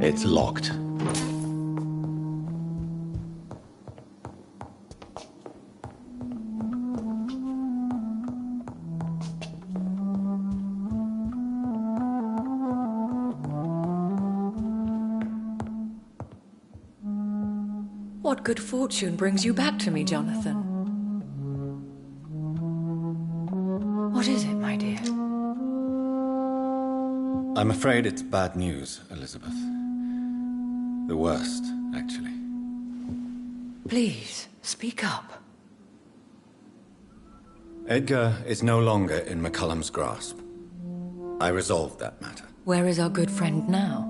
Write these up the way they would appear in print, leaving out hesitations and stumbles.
It's locked. What good fortune brings you back to me, Jonathan? What is it, my dear? I'm afraid it's bad news, Elizabeth. The worst, actually. Please, speak up. Edgar is no longer in McCullum's grasp. I resolved that matter. Where is our good friend now?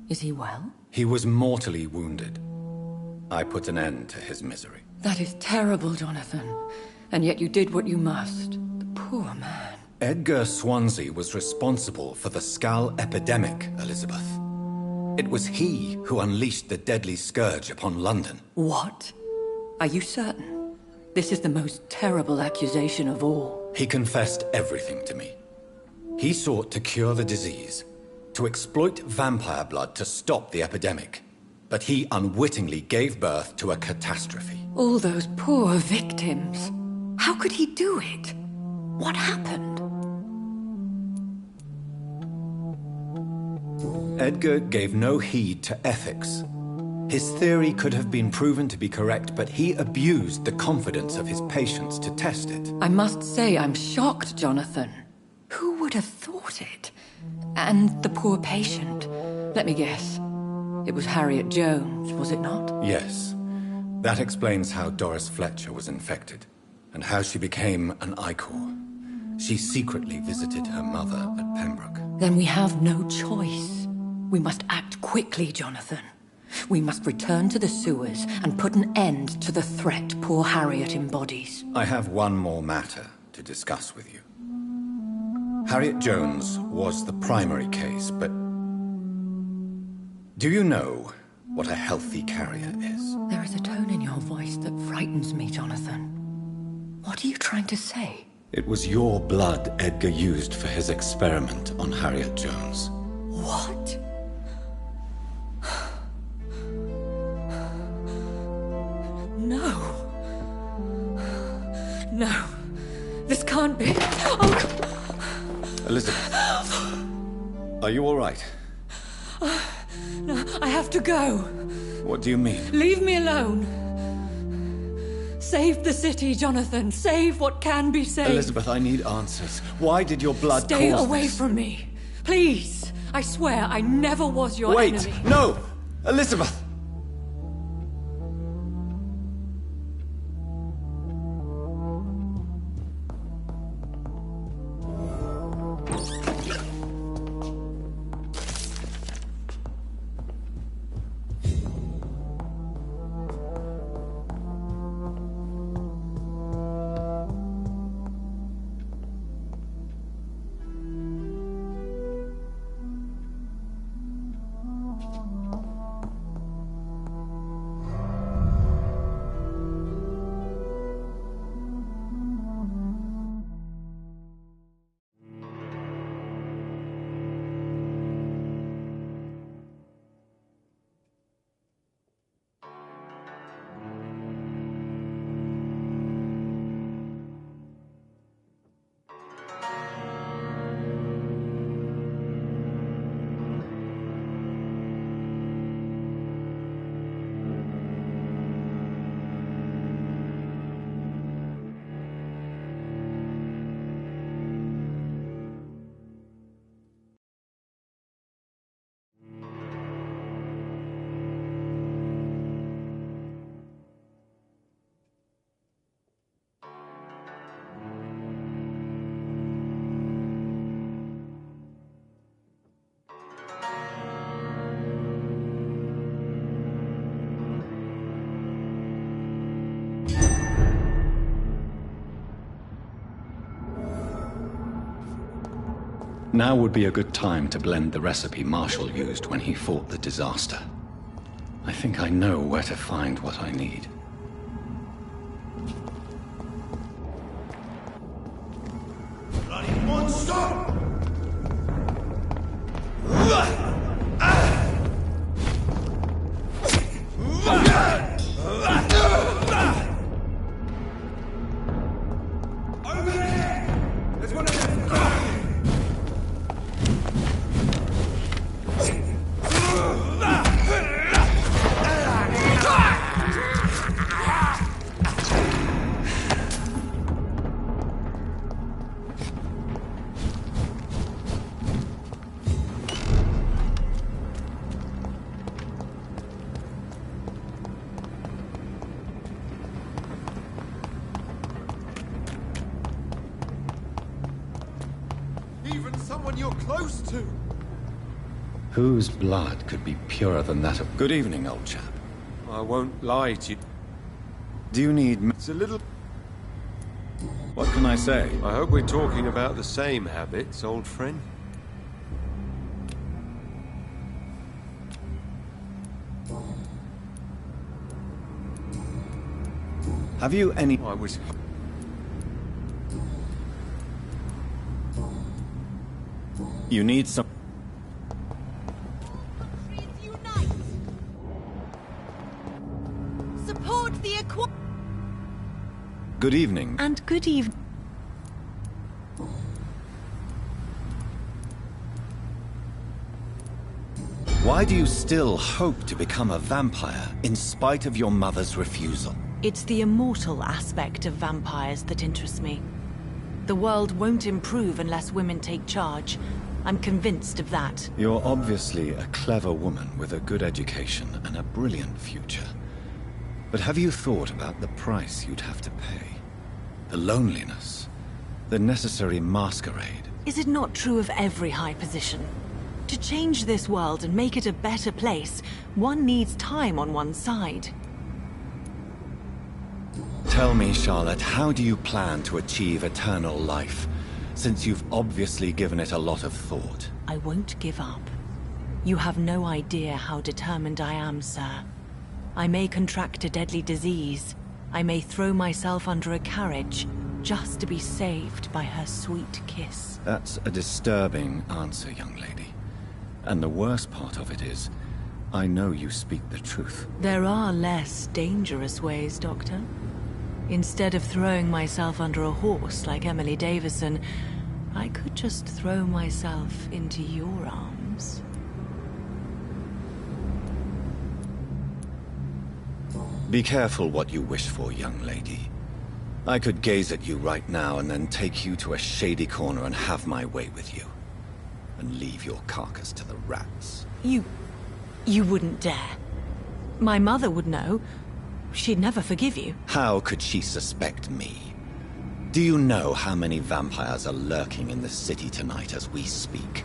Is he well? He was mortally wounded. I put an end to his misery. That is terrible, Jonathan. And yet you did what you must. The poor man. Edgar Swansea was responsible for the Skull epidemic, Elizabeth. It was he who unleashed the deadly scourge upon London. What? Are you certain? This is the most terrible accusation of all. He confessed everything to me. He sought to cure the disease, to exploit vampire blood to stop the epidemic. But he unwittingly gave birth to a catastrophe. All those poor victims. How could he do it? What happened? Edgar gave no heed to ethics. His theory could have been proven to be correct, but he abused the confidence of his patients to test it. I must say I'm shocked, Jonathan. Who would have thought it? And the poor patient. Let me guess. It was Harriet Jones, was it not? Yes. That explains how Doris Fletcher was infected, and how she became an Ichor. She secretly visited her mother at Pembroke. Then we have no choice. We must act quickly, Jonathan. We must return to the sewers and put an end to the threat poor Harriet embodies. I have one more matter to discuss with you. Harriet Jones was the primary case, but do you know what a healthy carrier is? There is a tone in your voice that frightens me, Jonathan. What are you trying to say? It was your blood Edgar used for his experiment on Harriet Jones. What? No. No. This can't be. Oh. Elizabeth, are you all right? No, I have to go. What do you mean? Leave me alone. Save the city, Jonathan. Save what can be saved. Elizabeth, I need answers. Why did your blood Stay cause away this? from me. Please. I swear I never was your Wait! enemy. No! Elizabeth! Now would be a good time to blend the recipe Marshall used when he fought the disaster. I think I know where to find what I need. Bloody monster! someone you're close to. Whose blood could be purer than that of... Good evening, old chap. I won't lie to you. Do you need... It's a little... What can I say? I hope we're talking about the same habits, old friend. Have you any... I was... You need some... Unite! Support the Good evening. And good evening. Why do you still hope to become a vampire, in spite of your mother's refusal? It's the immortal aspect of vampires that interests me. The world won't improve unless women take charge. I'm convinced of that. You're obviously a clever woman with a good education and a brilliant future. But have you thought about the price you'd have to pay? The loneliness, the necessary masquerade. Is it not true of every high position? To change this world and make it a better place, one needs time on one's side. Tell me, Charlotte, how do you plan to achieve eternal life, since you've obviously given it a lot of thought? I won't give up. You have no idea how determined I am, sir. I may contract a deadly disease. I may throw myself under a carriage, just to be saved by her sweet kiss. That's a disturbing answer, young lady. And the worst part of it is, I know you speak the truth. There are less dangerous ways, Doctor. Instead of throwing myself under a horse like Emily Davison, I could just throw myself into your arms. Be careful what you wish for, young lady. I could gaze at you right now and then take you to a shady corner and have my way with you. And leave your carcass to the rats. You wouldn't dare. My mother would know. She'd never forgive you. How could she suspect me? Do you know how many vampires are lurking in the city tonight as we speak?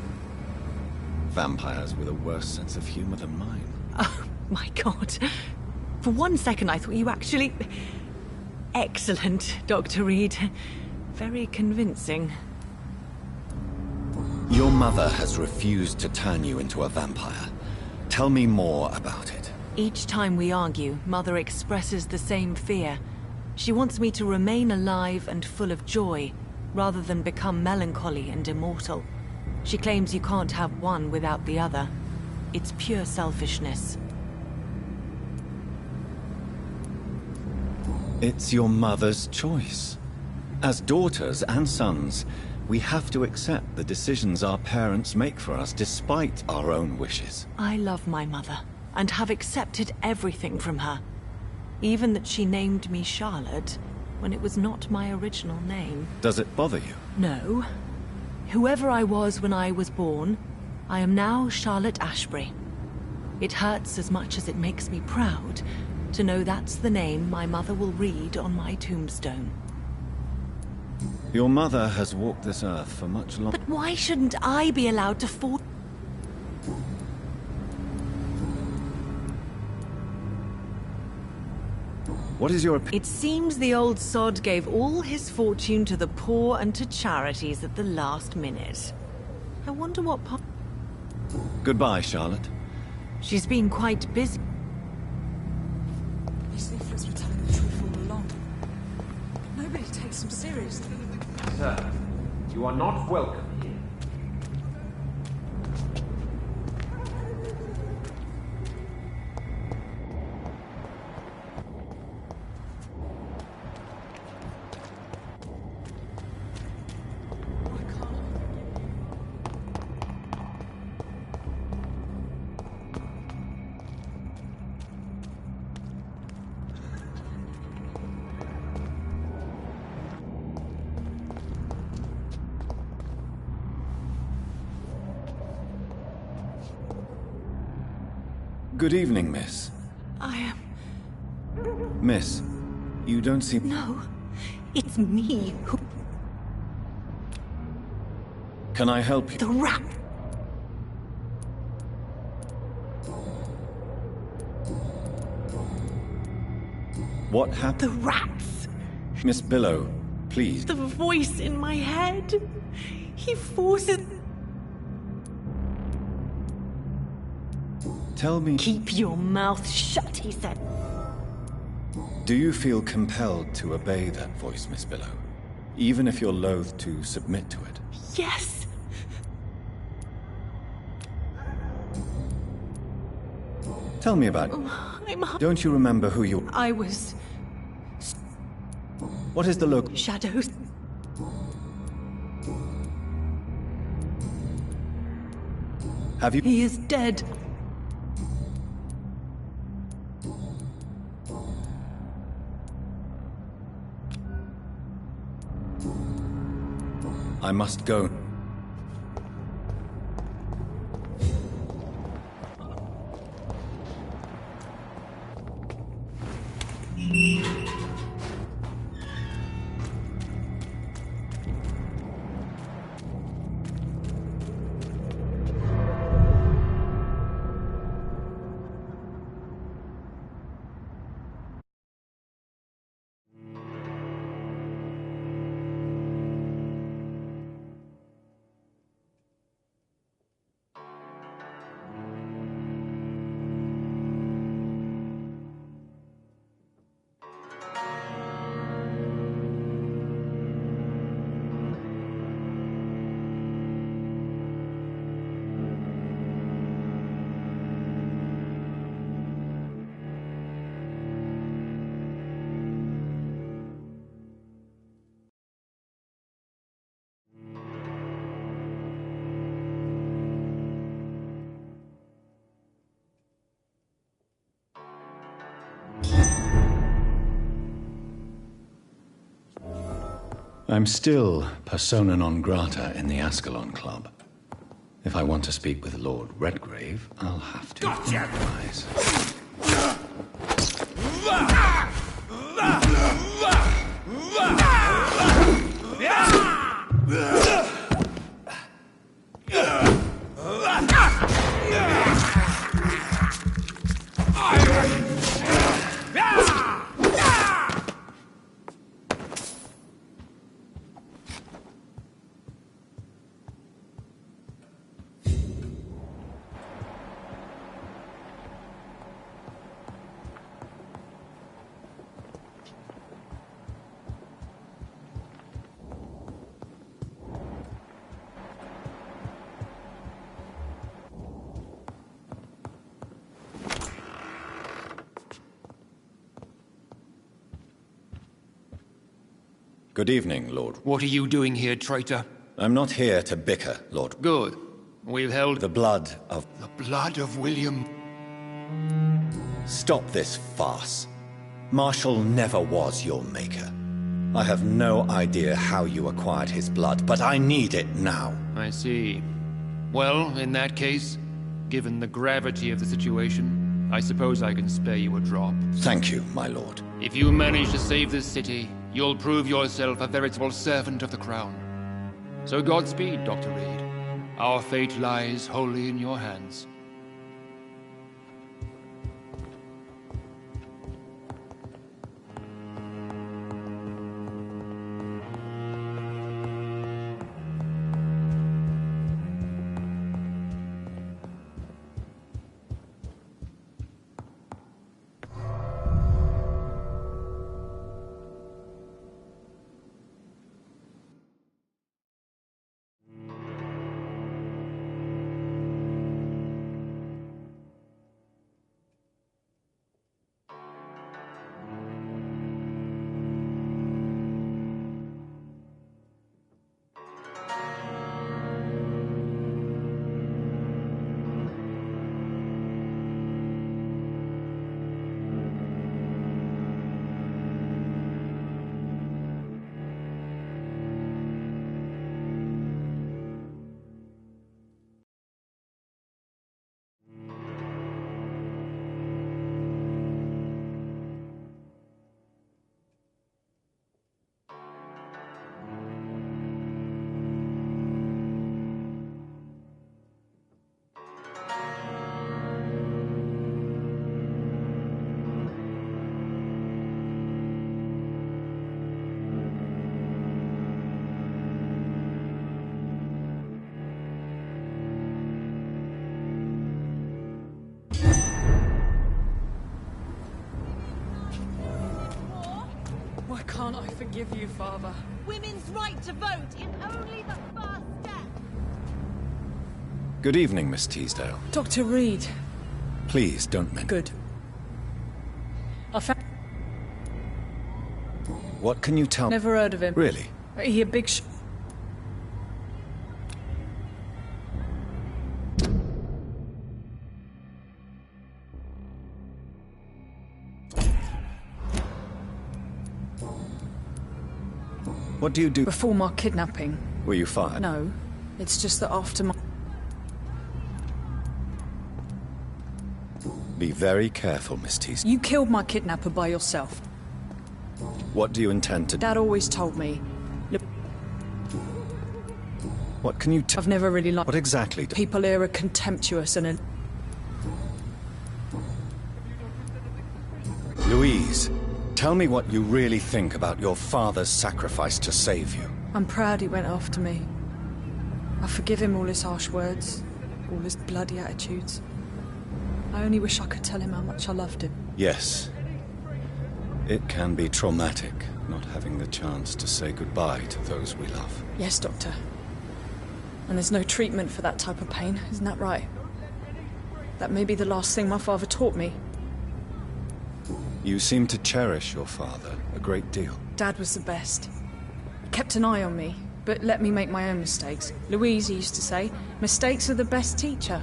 Vampires with a worse sense of humor than mine. Oh, my God. For one second I thought you actually... Excellent, Dr. Reed. Very convincing. Your mother has refused to turn you into a vampire. Tell me more about it. Each time we argue, Mother expresses the same fear. She wants me to remain alive and full of joy, rather than become melancholy and immortal. She claims you can't have one without the other. It's pure selfishness. It's your mother's choice. As daughters and sons, we have to accept the decisions our parents make for us despite our own wishes. I love my mother, and have accepted everything from her. Even that she named me Charlotte, when it was not my original name. Does it bother you? No. Whoever I was when I was born, I am now Charlotte Ashbury. It hurts as much as it makes me proud to know that's the name my mother will read on my tombstone. Your mother has walked this earth for much longer. But why shouldn't I be allowed to fall? What is your opinion? It seems the old sod gave all his fortune to the poor and to charities at the last minute. I wonder what part... Goodbye, Charlotte. She's been quite busy. These leaflets were telling the truth all along. Nobody takes them seriously. Sir, you are not welcome here. Good evening, miss. I am... Miss, you don't seem... No, it's me who... Can I help you? The rat! What The happened? rats! Miss Billow, please. The voice in my head! He forces... Tell me, Keep your mouth shut, he said. do you feel compelled to obey that voice, Miss Billow? Even if you're loath to submit to it? Yes! Tell me about it. Don't you remember who you... I was... What is the local... shadows. Have you... He is dead. I must go. I'm still persona non grata in the Ascalon Club. If I want to speak with Lord Redgrave, I'll have to improvise. Good evening, Lord. What are you doing here, traitor? I'm not here to bicker, Lord. Good. We've held The blood of... the blood of William. Stop this farce. Marshall never was your maker. I have no idea how you acquired his blood, but I need it now. I see. Well, in that case, given the gravity of the situation, I suppose I can spare you a drop. Thank you, my lord. If you manage to save this city, you'll prove yourself a veritable servant of the crown. So Godspeed, Dr. Reed. Our fate lies wholly in your hands. Why can't I forgive you, Father? Women's right to vote is only the first step. Good evening, Miss Teasdale. Dr. Reed. Please, don't mention. Good. I found... What can you tell me? Never heard of him. Really? He a big What do you do? Before my kidnapping. Were you fired? No. It's just that after my... Be very careful, Miss Teasdale. You killed my kidnapper by yourself. What do you intend to do? Dad always told me. Look, What can you tell? I've never really liked... What exactly do... People here are contemptuous and... Louise, tell me what you really think about your father's sacrifice to save you. I'm proud he went after me. I forgive him all his harsh words, all his bloody attitudes. I only wish I could tell him how much I loved him. Yes. It can be traumatic, not having the chance to say goodbye to those we love. Yes, Doctor. And there's no treatment for that type of pain, isn't that right? That may be the last thing my father taught me. You seem to cherish your father a great deal. Dad was the best. He kept an eye on me, but let me make my own mistakes. Louise, he used to say, mistakes are the best teacher.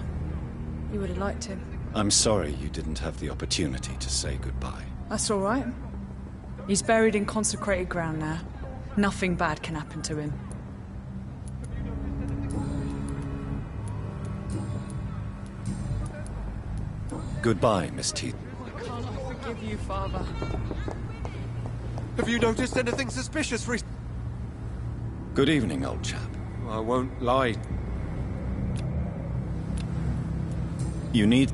You would have liked him. I'm sorry you didn't have the opportunity to say goodbye. That's all right. He's buried in consecrated ground now. Nothing bad can happen to him. Goodbye, Miss T. Why can't I forgive you, Father? Have you noticed anything suspicious recently? Good evening, old chap. I won't lie. You need...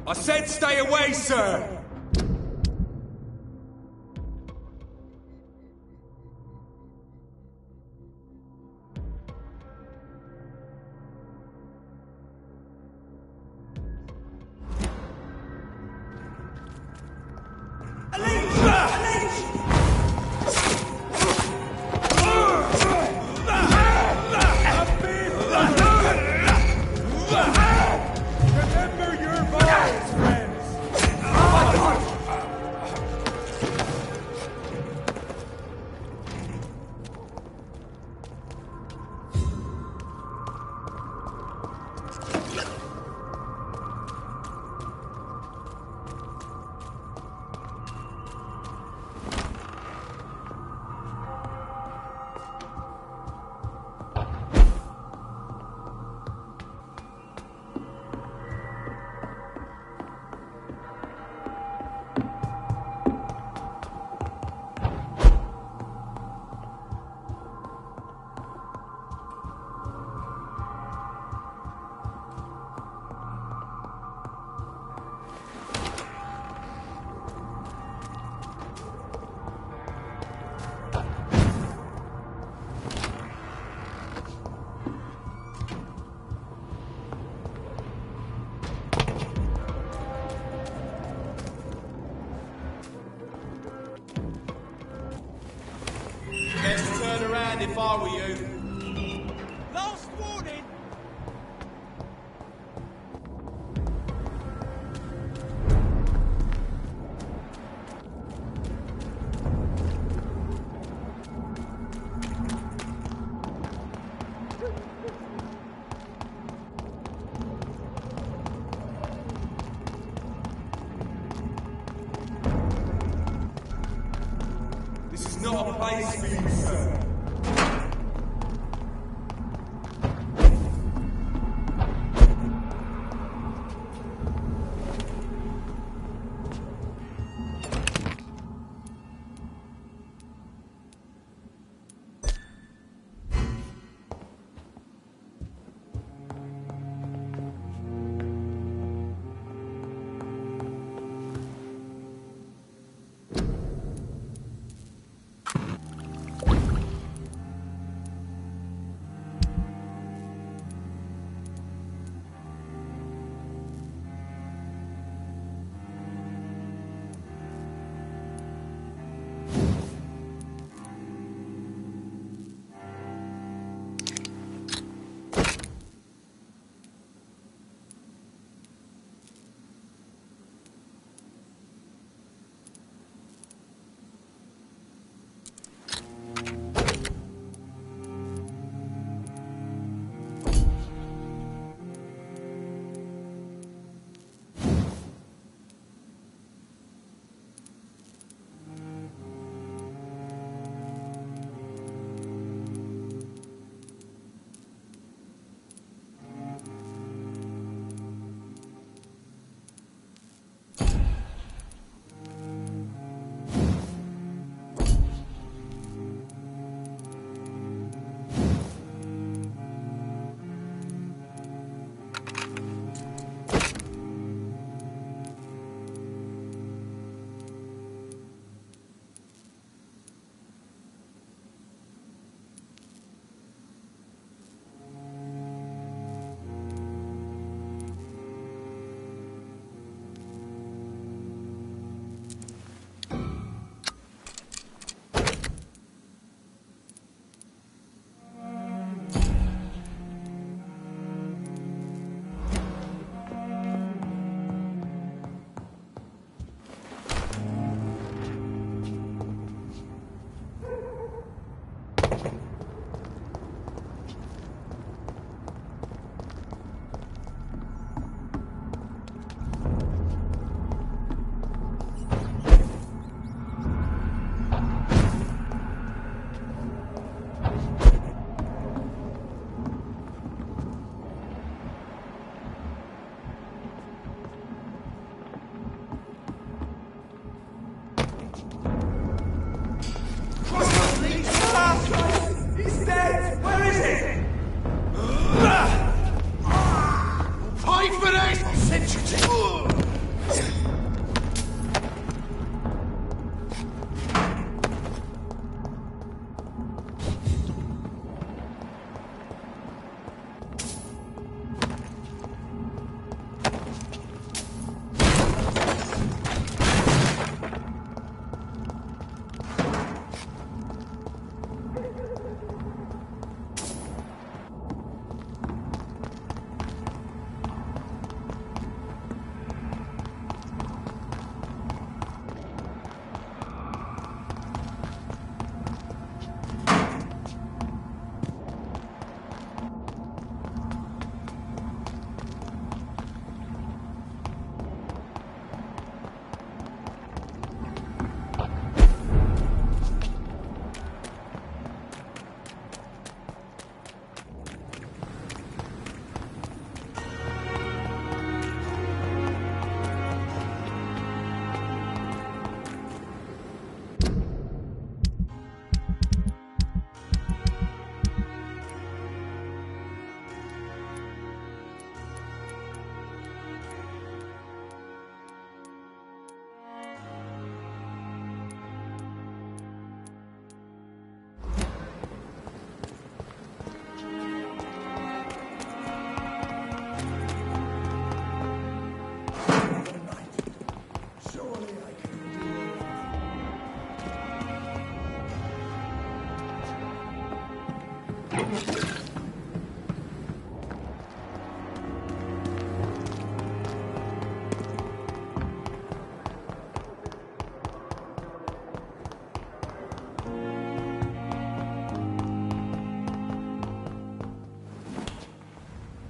I said stay away, sir! Best turn around if I were you. Last warning! This is not a place for you, sir.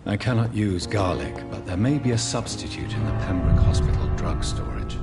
I cannot use garlic, but there may be a substitute in the Pembroke Hospital drug storage.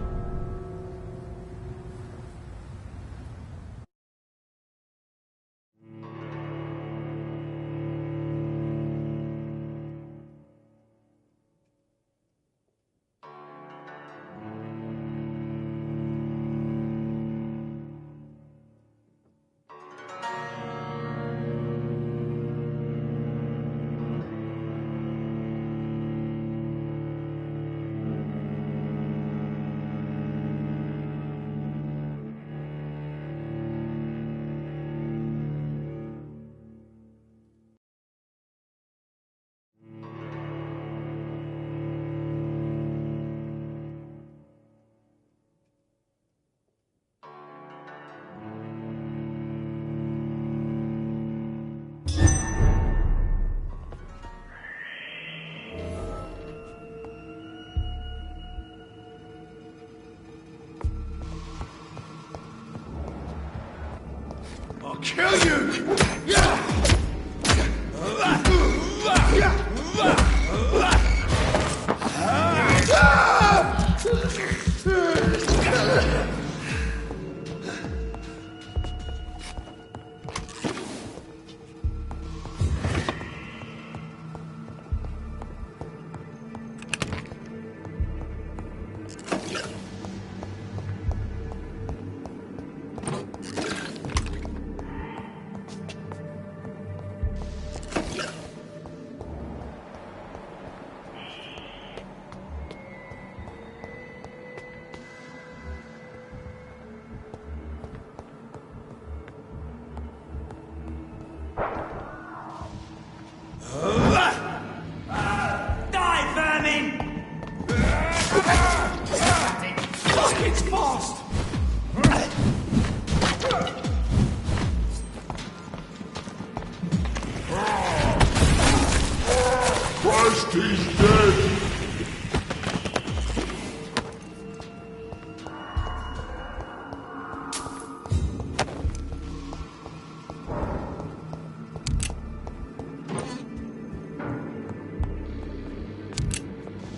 I'll kill you!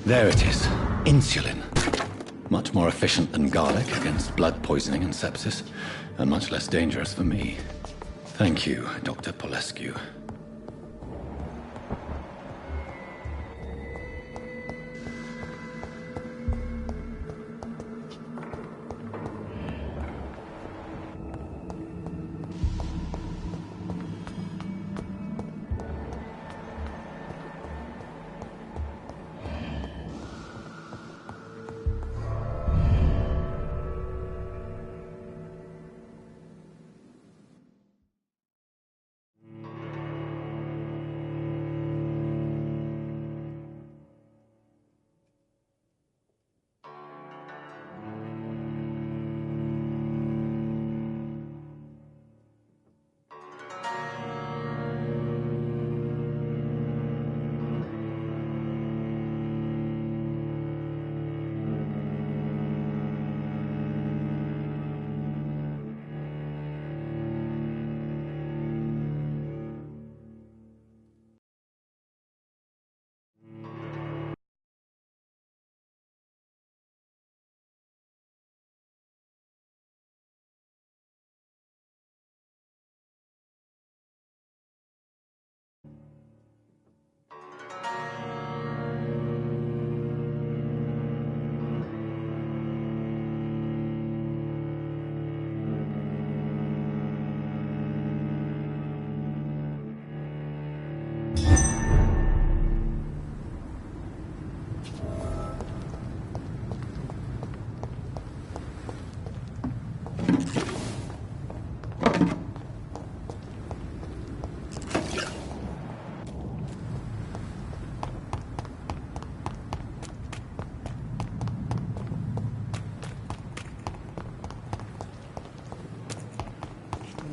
There it is. Insulin. Much more efficient than garlic against blood poisoning and sepsis, and much less dangerous for me. Thank you, Dr. Polescu.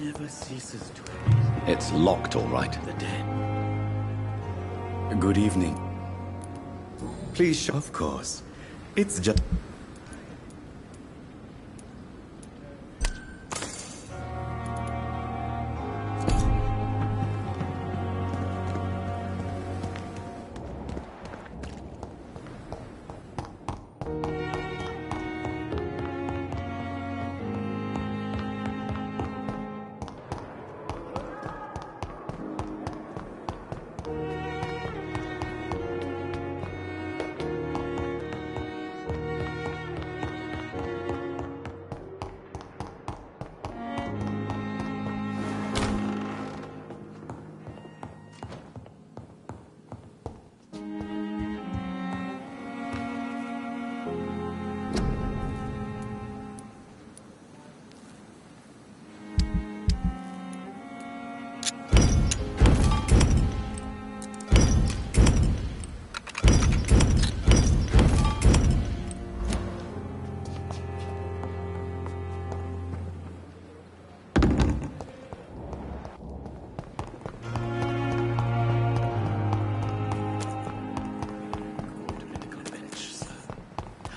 Never ceases to It's locked, all right. the dead. Good evening. Please show. Of course. It's just.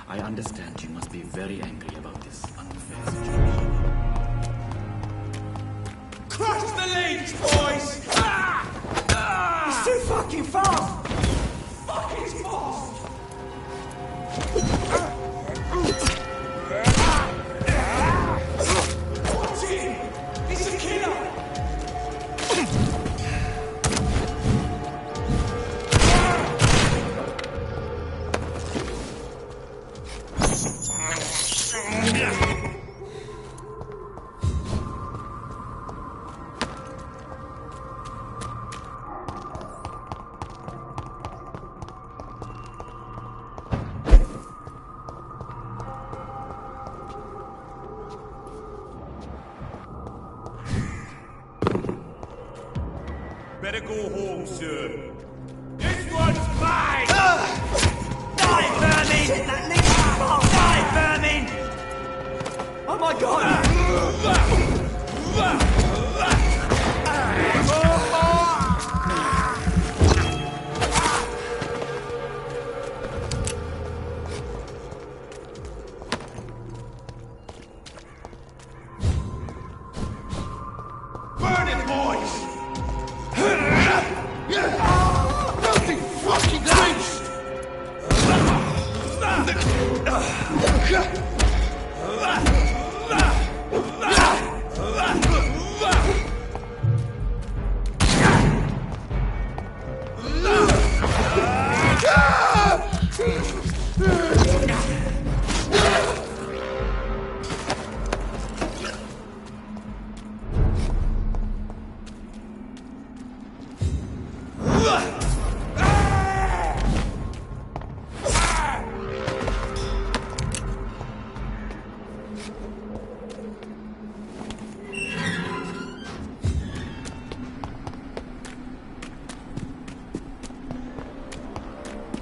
I understand you must be very angry about this unfair situation. Crush the leech, boys! He's too fucking fast! Fucking fast! Watch him! He's a killer! Better go home, sir. This one's mine! Die, vermin! That leech Die, vermin! Oh my god! Burn it, boys! Filthy fucking leech!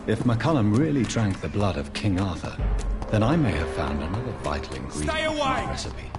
If McCullum really drank the blood of King Arthur, then I may have found another vital ingredient in the recipe.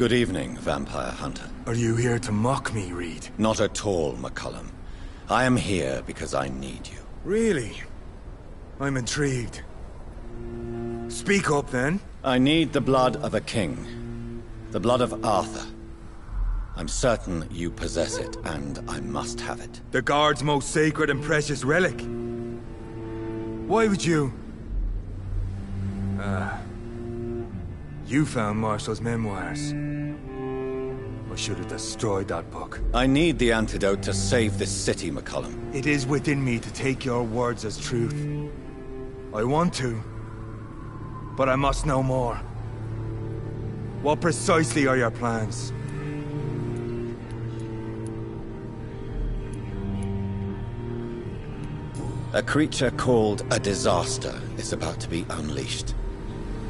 Good evening, Vampire Hunter. Are you here to mock me, Reed? Not at all, McCullum. I am here because I need you. Really? I'm intrigued. Speak up, then. I need the blood of a king. The blood of Arthur. I'm certain you possess it, and I must have it. The Guard's most sacred and precious relic. Why would you... You found Marshall's memoirs. I should have destroyed that book. I need the antidote to save this city, McCullum. It is within me to take your words as truth. I want to, but I must know more. What precisely are your plans? A creature called a disaster is about to be unleashed.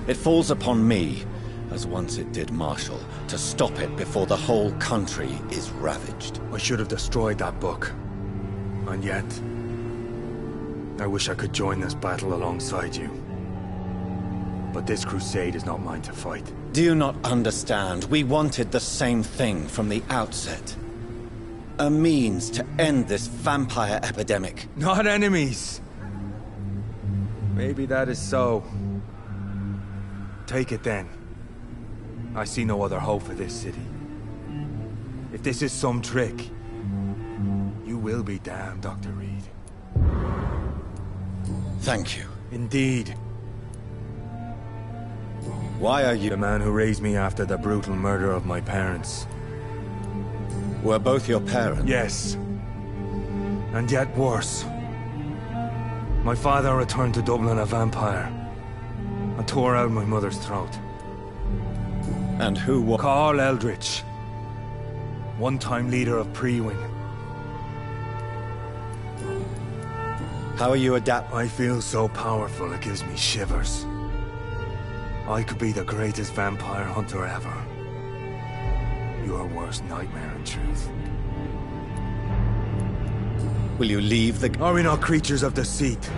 It falls upon me, as once it did Marshall, to stop it before the whole country is ravaged. I should have destroyed that book. And yet, I wish I could join this battle alongside you. But this crusade is not mine to fight. Do you not understand? We wanted the same thing from the outset. A means to end this vampire epidemic. Not enemies! Maybe that is so. Take it then. I see no other hope for this city. If this is some trick, you will be damned, Dr. Reed. Thank you. Indeed. Why are you... The man who raised me after the brutal murder of my parents. Were both your parents? Yes. And yet worse. My father returned to Dublin a vampire, and tore out my mother's throat. And who was... Carl Eldritch. One-time leader of Pre-Wing. How are you adapt... I feel so powerful it gives me shivers. I could be the greatest vampire hunter ever. Your worst nightmare, in truth. Will you leave the... Are we not creatures of deceit?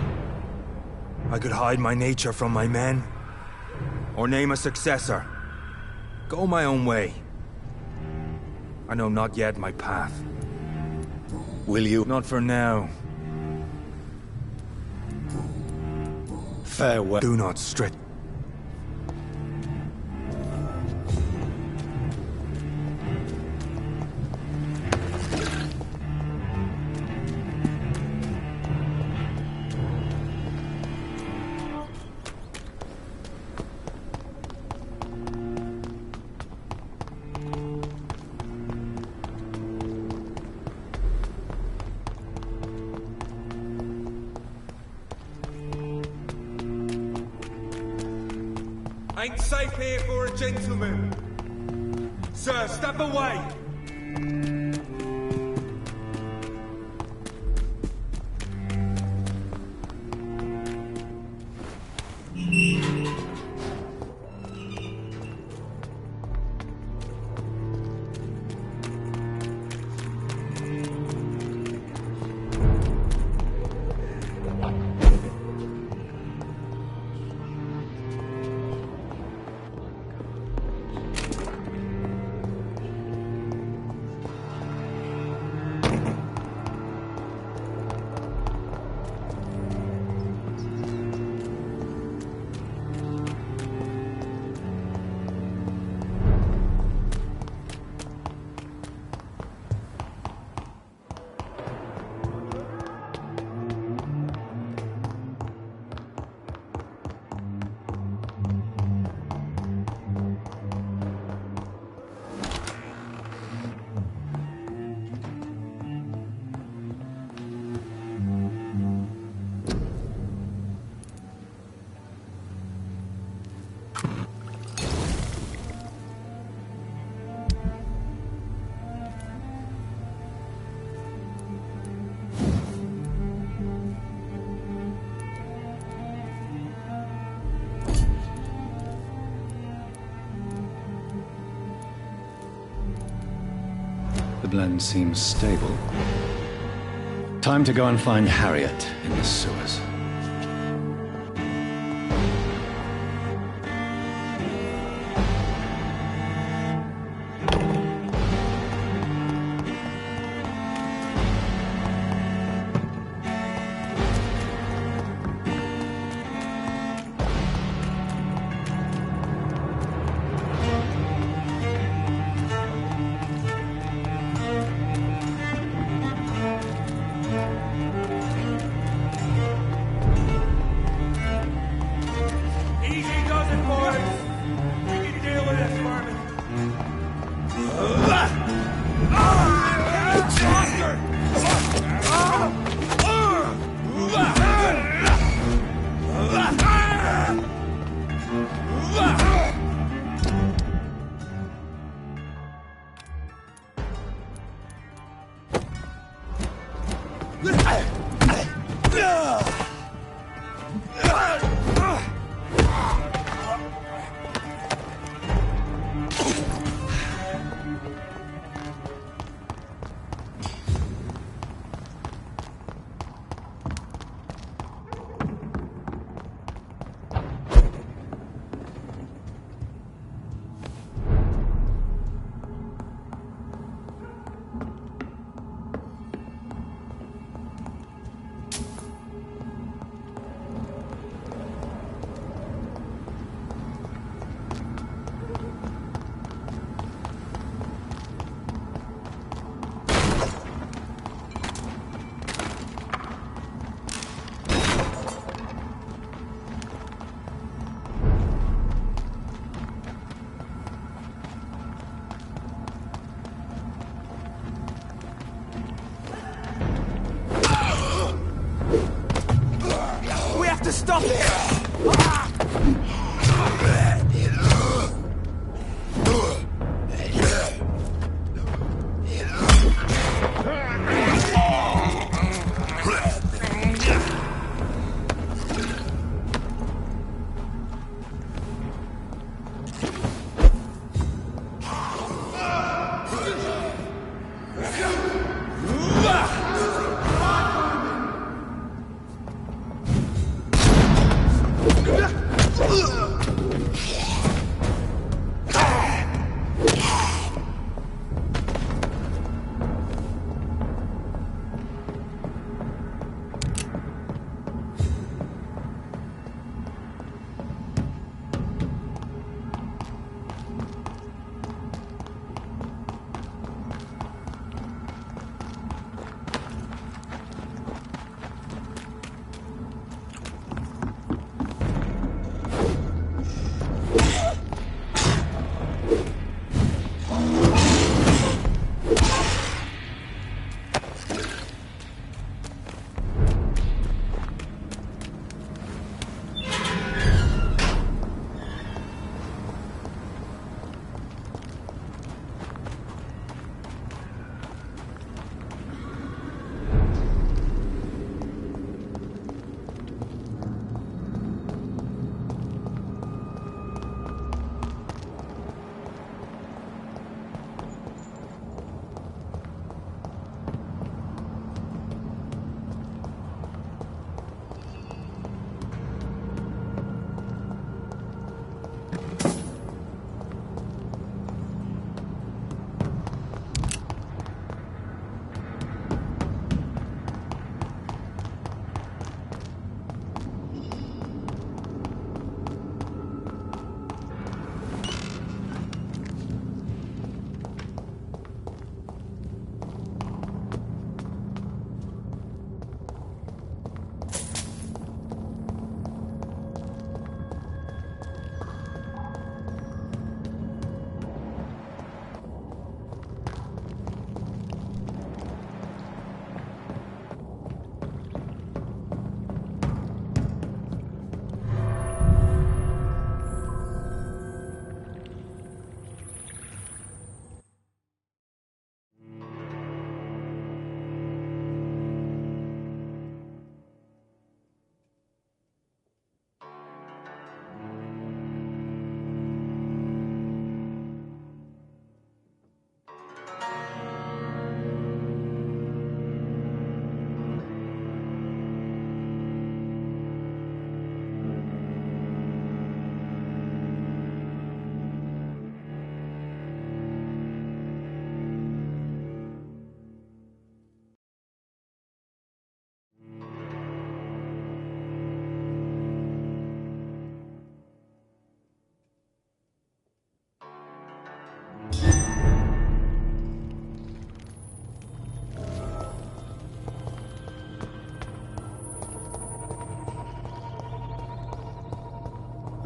I could hide my nature from my men, or name a successor. Go my own way. I know not yet my path. Will you... Not for now. Farewell. Do not stretch. Ain't safe here for a gentleman. Sir, step away. The blend seems stable. Time to go and find Harriet in the sewers.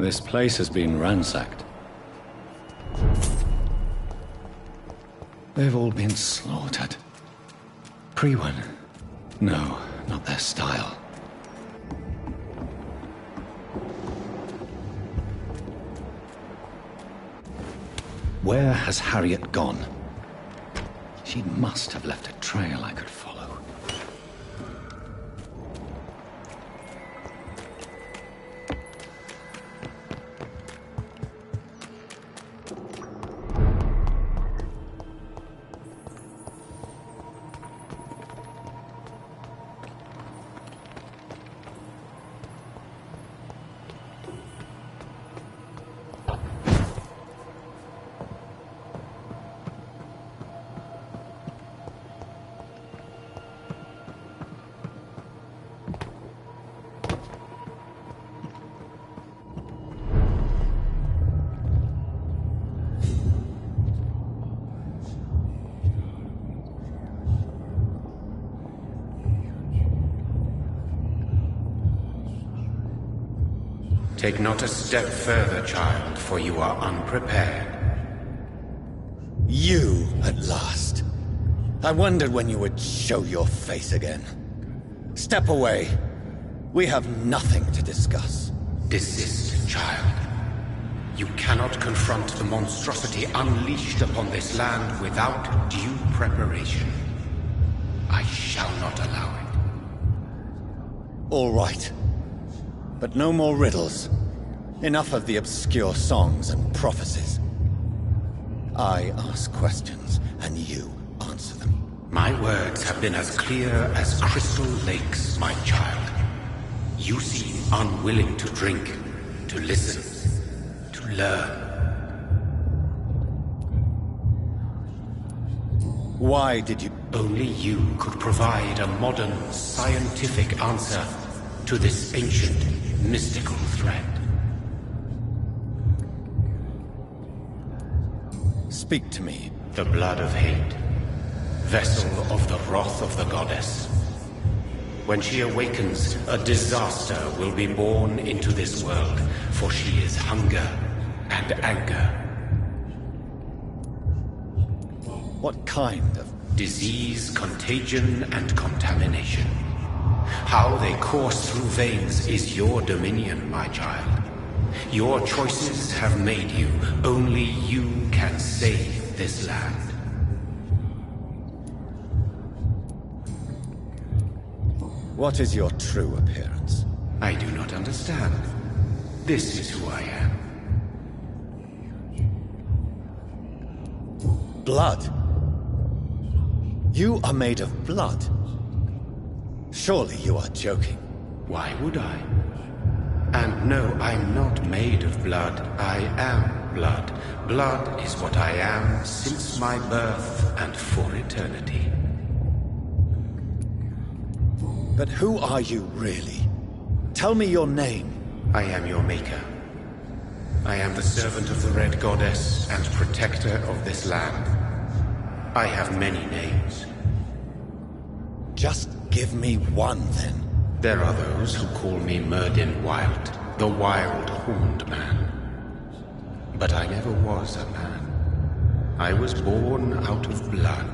This place has been ransacked. They've all been slaughtered. Priwen? No, not their style. Where has Harriet gone? She must have left a trail I could follow. Take not a step further, child, for you are unprepared. You, at last. I wondered when you would show your face again. Step away. We have nothing to discuss. Desist, child. You cannot confront the monstrosity unleashed upon this land without due preparation. I shall not allow it. All right. But no more riddles. Enough of the obscure songs and prophecies. I ask questions, and you answer them. My words have been as clear as crystal lakes, my child. You seem unwilling to drink, to listen, to learn. Why did you... Only you could provide a modern, scientific answer to this ancient, mystical threat. Speak to me. The blood of hate. Vessel of the wrath of the goddess. When she awakens, a disaster will be born into this world, for she is hunger and anger. What kind of... Disease, contagion, and contamination. How they course through veins is your dominion, my child. Your choices have made you. Only you can save this land. What is your true appearance? I do not understand. This is who I am. Blood? You are made of blood. Surely you are joking. Why would I? And no, I'm not made of blood. I am blood. Blood is what I am since my birth and for eternity. But who are you really? Tell me your name. I am your maker. I am the servant of the Red Goddess and protector of this land. I have many names. Just give me one, then. There are those who call me Myrddin Wild, the Wild Horned Man. But I never was a man. I was born out of blood.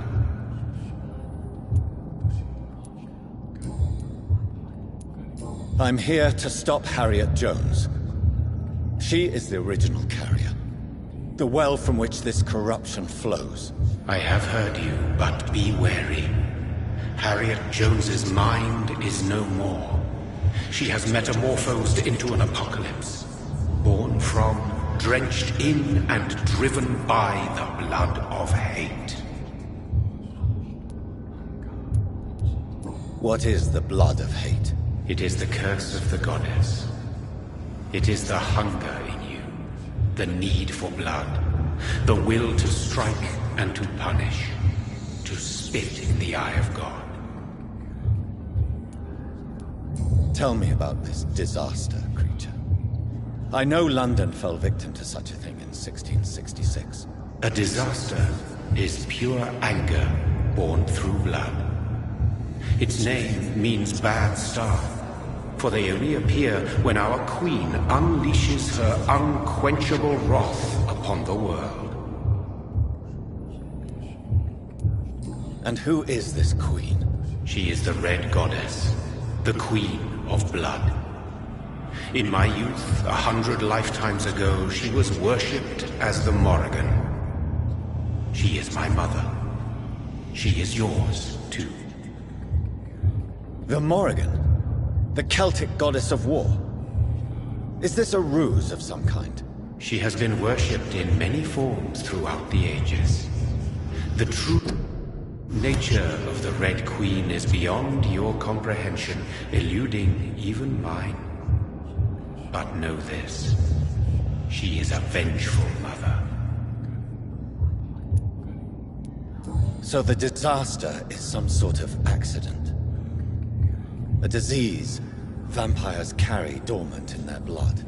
I'm here to stop Harriet Jones. She is the original carrier. The well from which this corruption flows. I have heard you, but be wary. Harriet Jones's mind is no more. She has metamorphosed into an apocalypse. Born from, drenched in, and driven by the blood of hate. What is the blood of hate? It is the curse of the goddess. It is the hunger in you, the need for blood, the will to strike and to punish, to spit in the eye of God. Tell me about this disaster, creature. I know London fell victim to such a thing in 1666. A disaster is pure anger born through blood. Its name means bad star, for they only appear when our queen unleashes her unquenchable wrath upon the world. And who is this queen? She is the Red Goddess, the Queen of Blood. In my youth, 100 lifetimes ago, she was worshipped as the Morrigan. She is my mother. She is yours, too. The Morrigan? The Celtic goddess of war? Is this a ruse of some kind? She has been worshipped in many forms throughout the ages. The true nature of the Red Queen is beyond your comprehension, eluding even mine. But know this, she is a vengeful mother. So the disaster is some sort of accident. A disease vampires carry dormant in their blood,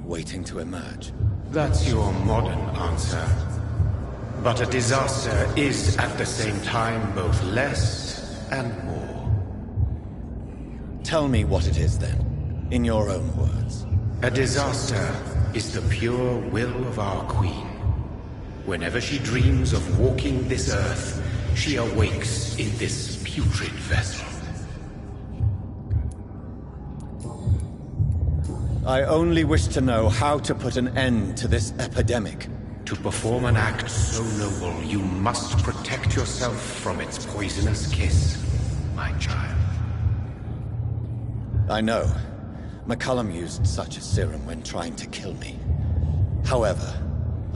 waiting to emerge. That's your modern answer. But a disaster is at the same time both less and more. Tell me what it is then, in your own words. A disaster is the pure will of our queen. Whenever she dreams of walking this earth, she awakes in this putrid vessel. I only wish to know how to put an end to this epidemic. To perform an act so noble, you must protect yourself from its poisonous kiss, my child. I know. McCullum used such a serum when trying to kill me. However,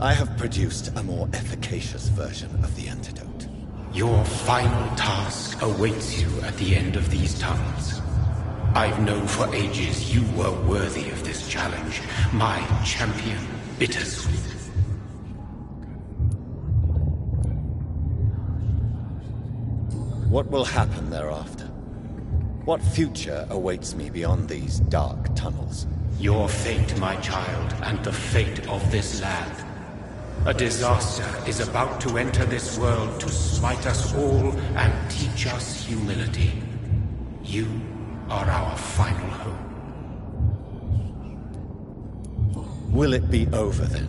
I have produced a more efficacious version of the antidote. Your final task awaits you at the end of these tunnels. I've known for ages you were worthy of this challenge, my champion, Bittersweet. What will happen thereafter? What future awaits me beyond these dark tunnels? Your fate, my child, and the fate of this land. A disaster is about to enter this world to smite us all and teach us humility. You are our final hope. Will it be over then?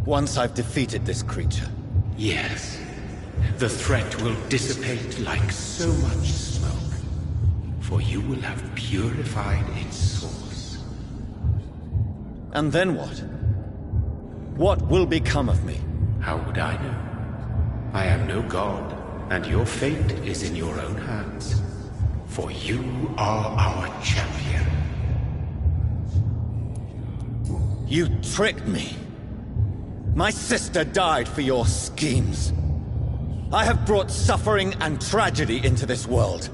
Once I've defeated this creature? Yes. The threat will dissipate like so much smoke, for you will have purified its source. And then what? What will become of me? How would I know? I am no god, and your fate is in your own hands. For you are our champion. You tricked me. My sister died for your schemes. I have brought suffering and tragedy into this world.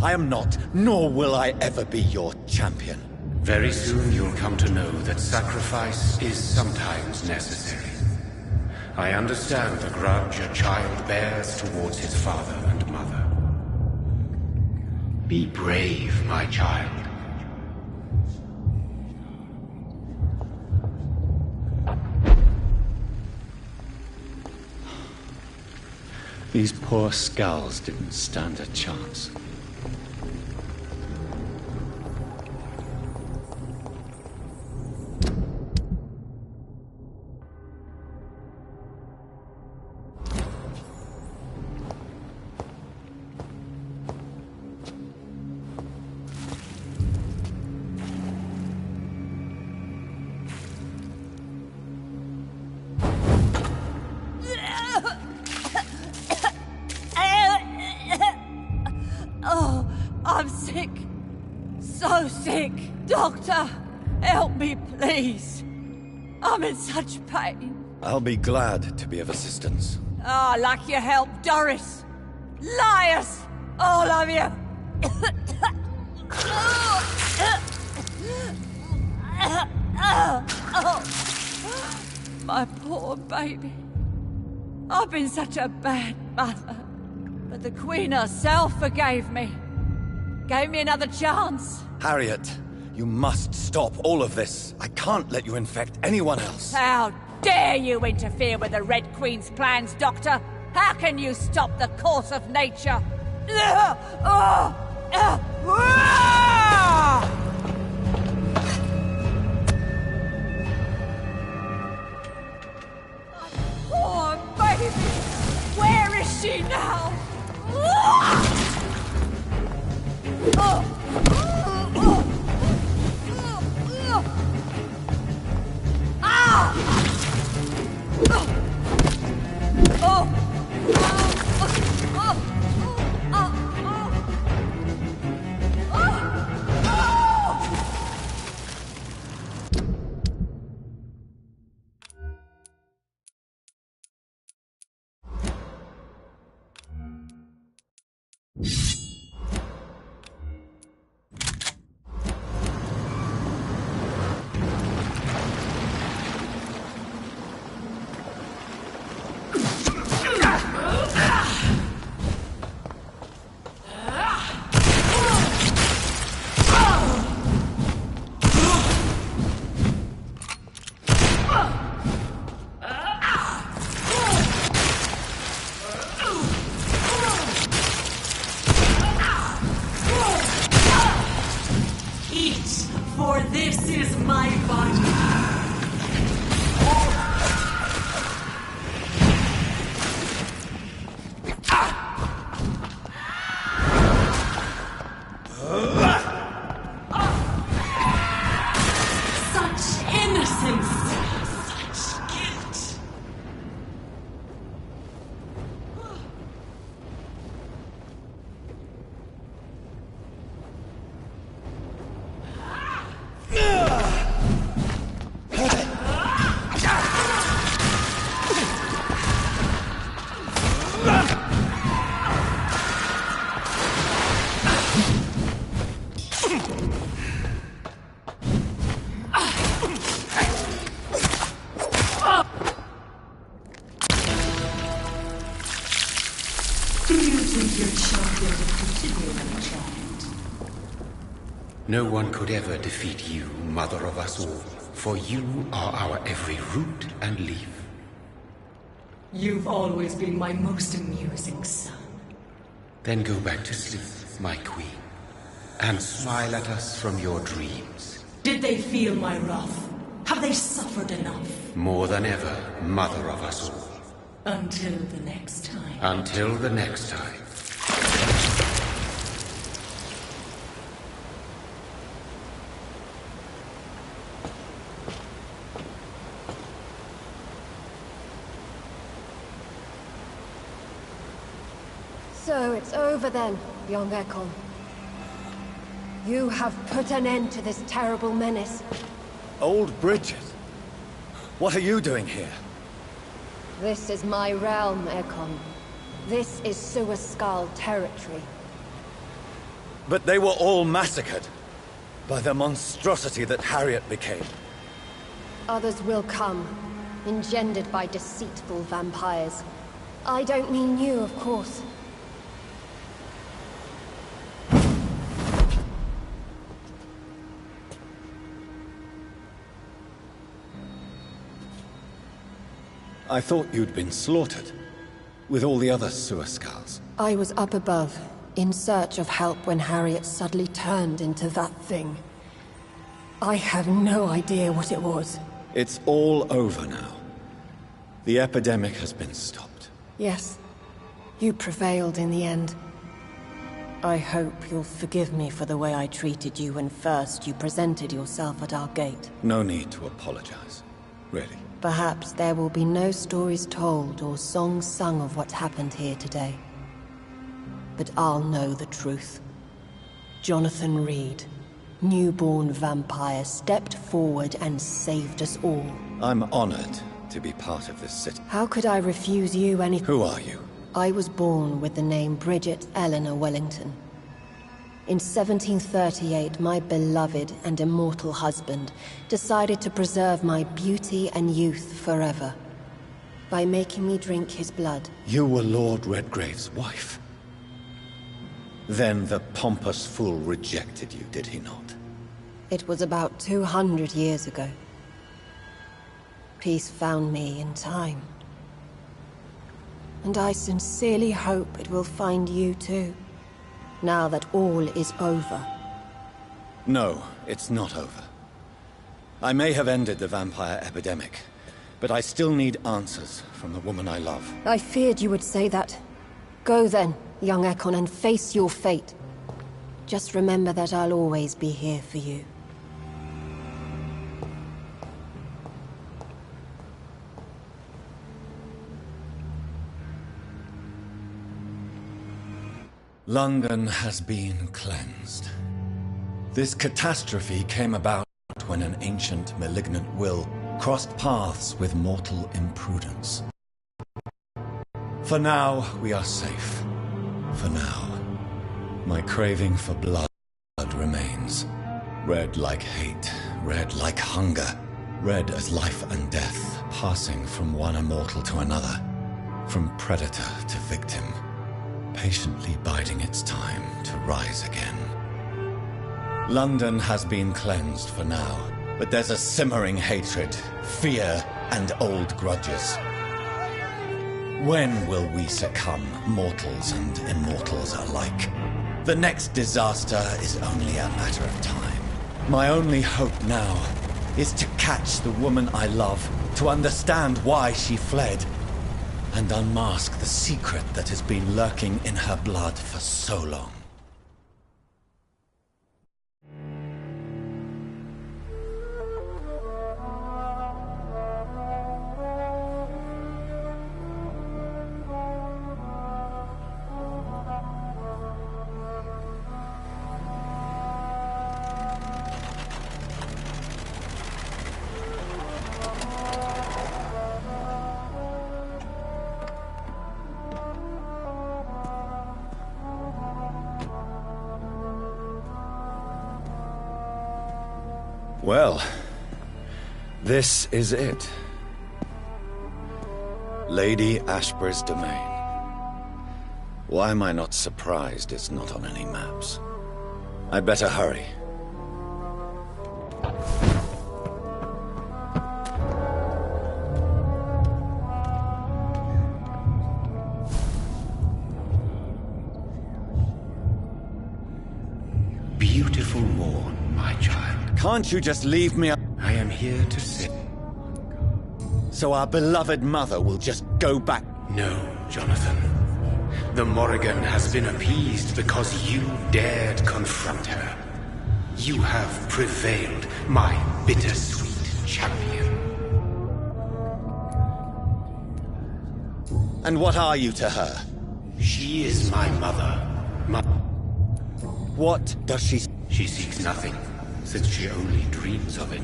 I am not, nor will I ever be your champion. Very soon you'll come to know that sacrifice is sometimes necessary. I understand the grudge a child bears towards his father and mother. Be brave, my child. These poor skulls didn't stand a chance. Oh, I'm sick. So sick. Doctor, help me, please. I'm in such pain. I'll be glad to be of assistance. Ah, like your help, Doris. Liars! All of you! My poor baby. I've been such a bad mother. But the Queen herself forgave me. Gave me another chance. Harriet, you must stop all of this. I can't let you infect anyone else. How dare you interfere with the Red Queen's plans, Doctor? How can you stop the course of nature? Poor baby! Where is she now? For this is my body. Such innocence! Such guilt! No one could ever defeat you, mother of us all, for you are our every root and leaf. You've always been my most amusing son. Then go back to sleep, my queen, and smile at us from your dreams. Did they feel my wrath? Have they suffered enough? More than ever, mother of us all. Until the next time. Until the next time. So it's over then, young Ekon. You have put an end to this terrible menace. Old Bridget? What are you doing here? This is my realm, Ekon. This is Suaskal territory. But they were all massacred by the monstrosity that Harriet became. Others will come, engendered by deceitful vampires. I don't mean you, of course. I thought you'd been slaughtered, with all the other Suaskals. I was up above, in search of help when Harriet suddenly turned into that thing. I have no idea what it was. It's all over now. The epidemic has been stopped. Yes, you prevailed in the end. I hope you'll forgive me for the way I treated you when first you presented yourself at our gate. No need to apologize, really. Perhaps there will be no stories told or songs sung of what happened here today. But I'll know the truth. Jonathan Reed, newborn vampire, stepped forward and saved us all. I'm honored to be part of this city. How could I refuse you anything? Who are you? I was born with the name Bridget Eleanor Wellington. In 1738, my beloved and immortal husband decided to preserve my beauty and youth forever by making me drink his blood. You were Lord Redgrave's wife. Then the pompous fool rejected you, did he not? It was about 200 years ago. Peace found me in time. And I sincerely hope it will find you too. Now that all is over. No, it's not over. I may have ended the vampire epidemic, but I still need answers from the woman I love. I feared you would say that. Go then, young Ekon, and face your fate. Just remember that I'll always be here for you. London has been cleansed. This catastrophe came about when an ancient, malignant will crossed paths with mortal imprudence. For now, we are safe. For now. My craving for blood remains. Red like hate, red like hunger, red as life and death, passing from one immortal to another, from predator to victim. Patiently biding its time to rise again. London has been cleansed for now, but there's a simmering hatred, fear, and old grudges. When will we succumb, mortals and immortals alike? The next disaster is only a matter of time. My only hope now is to catch the woman I love, to understand why she fled, and unmask the secret that has been lurking in her blood for so long. Well, this is it. Lady Ashbur's domain. Why am I not surprised it's not on any maps? I'd better hurry. Beautiful morn, my child. Can't you just leave me? I am here to say... So our beloved mother will just go back? No, Jonathan. The Morrigan has been appeased because you dared confront her. You have prevailed, my bittersweet champion. And what are you to her? She is my mother. What does she... She seeks nothing, since she only dreams of it.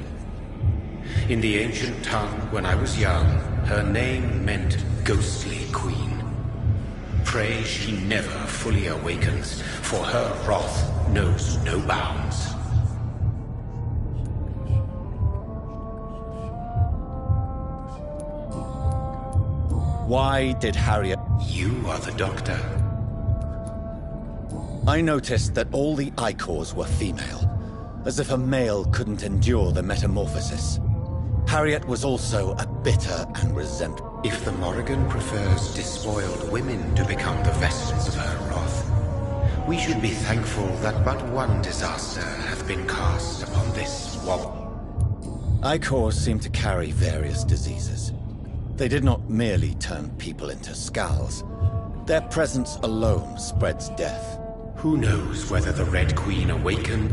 In the ancient tongue, when I was young, her name meant ghostly queen. Pray she never fully awakens, for her wrath knows no bounds. Why did Harriet... You are the doctor. I noticed that all the Icors were female, as if a male couldn't endure the metamorphosis. Harriet was also a bitter and resentful. If the Morrigan prefers despoiled women to become the vessels of her wrath, we should be thankful that but one disaster hath been cast upon this swamp. Icors seem to carry various diseases. They did not merely turn people into skulls. Their presence alone spreads death. Who knows whether the Red Queen awakened?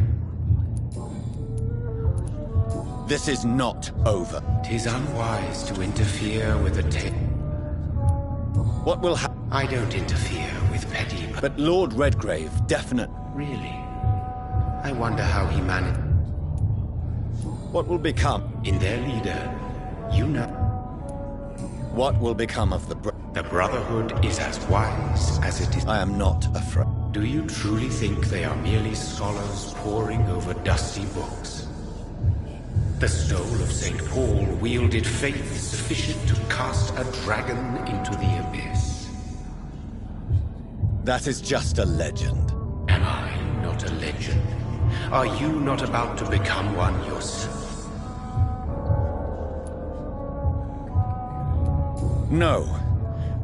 This is not over. 'Tis unwise to interfere with a tale. What will happen? I don't interfere with petty... But Lord Redgrave, definite... Really? I wonder how he managed... What will become? In their leader, you know... What will become of the The Brotherhood is as wise as it is... I am not afraid. Do you truly think they are merely scholars poring over dusty books? The stole of St. Paul wielded faith sufficient to cast a dragon into the abyss. That is just a legend. Am I not a legend? Are you not about to become one yourself? No.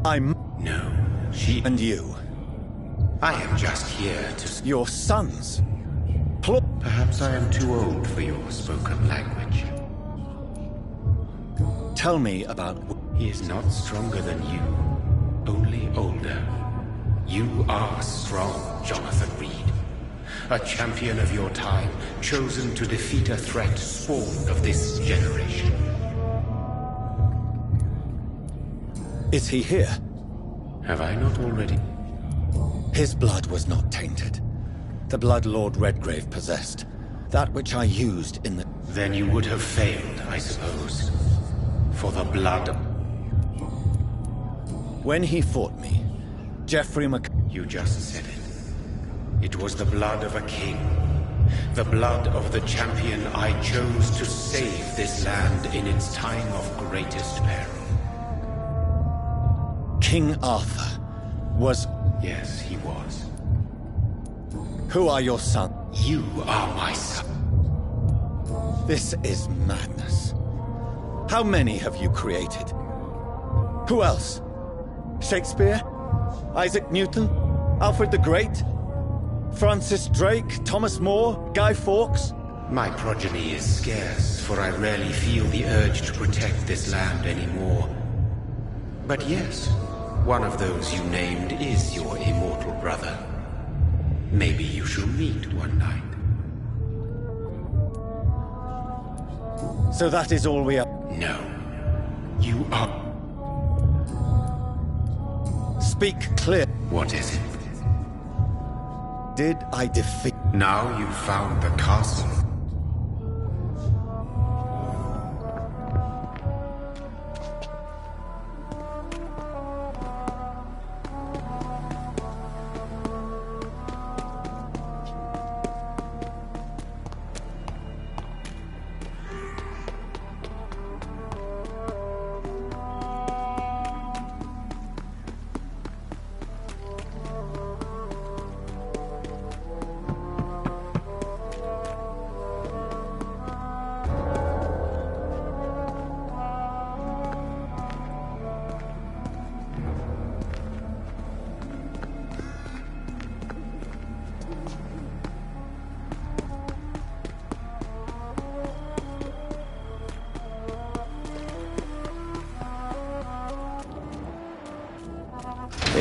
I'm... No, she... And you. I am just here to... Your sons. Perhaps I am too old for your spoken language. Tell me about... He is not stronger than you, only older. You are strong, Jonathan Reed. A champion of your time, chosen to defeat a threat spawned of this generation. Is he here? Have I not already... His blood was not tainted. The blood Lord Redgrave possessed. That which I used in the... Then you would have failed, I suppose. For the blood... When he fought me, Geoffrey You just said it. It was the blood of a king. The blood of the champion I chose to save this land in its time of greatest peril. King Arthur was... Yes, he was. Who are your sons? You are my son. This is madness. How many have you created? Who else? Shakespeare? Isaac Newton? Alfred the Great? Francis Drake? Thomas More? Guy Fawkes? My progeny is scarce, for I rarely feel the urge to protect this land anymore. But yes, one of those you named is your immortal brother. Maybe you shall meet one night. So that is all we are... No. You are... Speak clear. What is it? Did I defeat... Now you've found the castle.